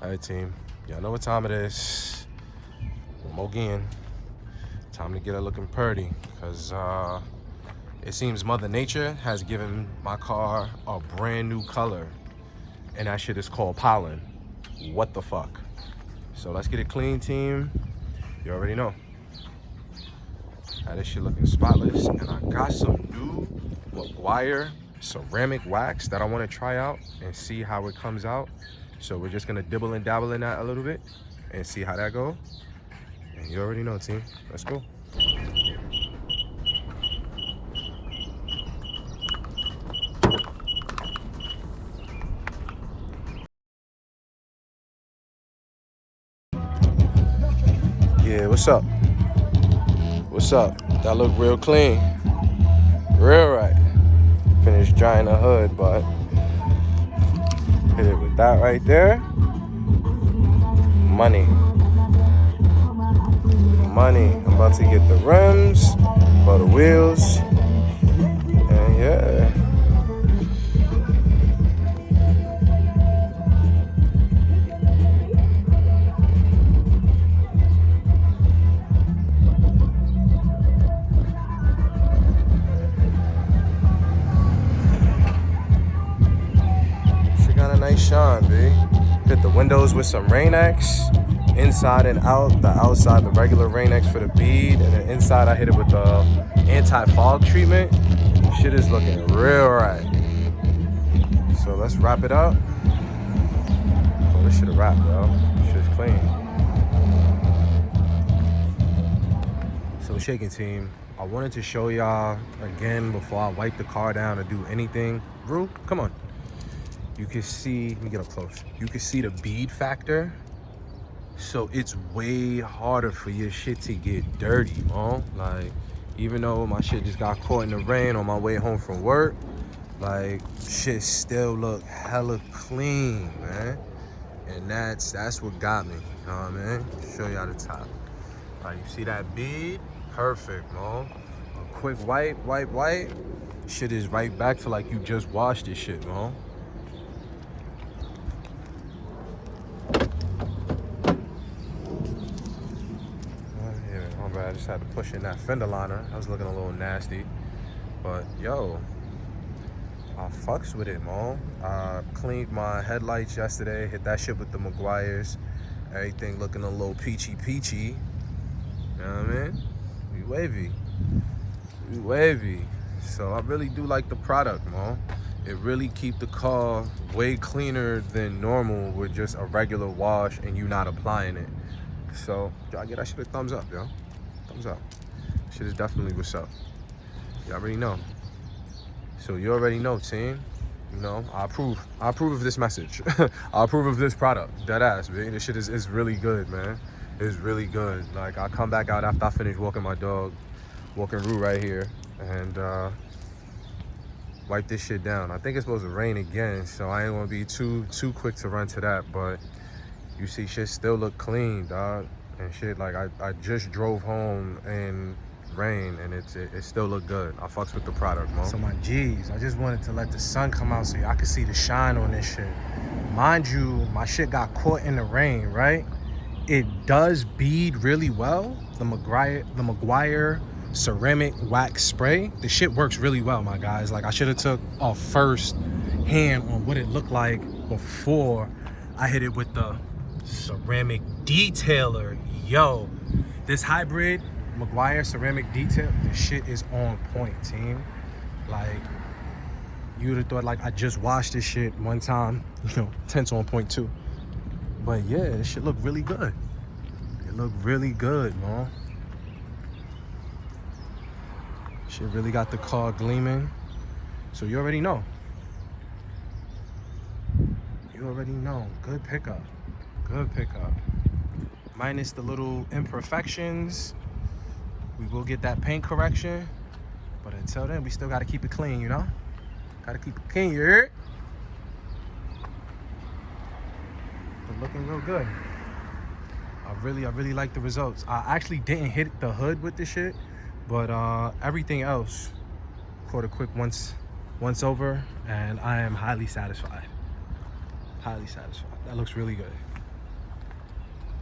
All right, team. Y'all know what time it is. One more again. Time to get her looking pretty, because it seems Mother Nature has given my car a brand new color, and that shit is called pollen. What the fuck? So let's get it clean, team. You already know. Had this shit looking spotless, and I got some new McGuire ceramic wax that I want to try out and see how it comes out. So we're just gonna dibble and dabble in that a little bit and see how that go. And you already know, team. Let's go. Yeah, what's up? What's up? That look real clean. Real right. Finished drying the hood, but hit it with that right there. Money. Money. I'm about to get the rims for the wheels. And yeah. She got a nice shine, B. Hit the windows with some Rain-X. Inside and out. The outside, the regular Rain-X for the bead. And then inside, I hit it with the anti-fog treatment. Shit is looking real right. So let's wrap it up. Oh, this shit a wrap, yo. This shit's clean. So shaking team, I wanted to show y'all again before I wipe the car down or do anything. Rue, come on. You can see, let me get up close. You can see the bead factor. So it's way harder for your shit to get dirty, man. Like, even though my shit just got caught in the rain on my way home from work, like, shit still look hella clean, man. And that's what got me, you know what I mean? Show y'all the top. Like, you see that bead? Perfect, man. A quick wipe. Shit is right back to like you just washed this shit, man. I just had to push in that fender liner. I was looking a little nasty, but yo, I fucks with it, man. I cleaned my headlights yesterday, hit that shit with the McGuires. Everything looking a little peachy. You know what I mean? We wavy. So I really do like the product, man. It really keep the car way cleaner than normal with just a regular wash and you not applying it. So y'all get that shit a thumbs up, yo. Thumbs up. Shit is definitely what's up. You already know. So you already know, team. You know, I approve of this message. I approve of this product. Dead ass, man. This shit is really good, man. It's really good. Like, I come back out after I finish walking my dog, walking Rue right here, and wipe this shit down. I think it's supposed to rain again, so I ain't gonna be too quick to run to that, but you see shit still look clean, dog. And shit, like, I just drove home in rain and it still look good. I fucks with the product, man. So my G's, I just wanted to let the sun come out so y'all can see the shine on this shit. Mind you, my shit got caught in the rain, right? It does bead really well. The McGuire ceramic wax spray, the shit works really well, my guys. Like, I should have took a first hand on what it looked like before I hit it with the ceramic detailer. Yo, this hybrid McGuire ceramic detail, this shit is on point, team. Like, you would have thought like I just washed this shit one time, you know, tints on point too. But yeah, this shit look really good. It look really good, man. Shit really got the car gleaming. So you already know. You already know. Good pickup. Good pickup. Minus the little imperfections. We will get that paint correction. But until then, we still got to keep it clean, you know? Got to keep it clean, you heard? But looking real good. I really like the results. I actually didn't hit the hood with this shit, but everything else caught a quick once over, and I am highly satisfied. Highly satisfied. That looks really good.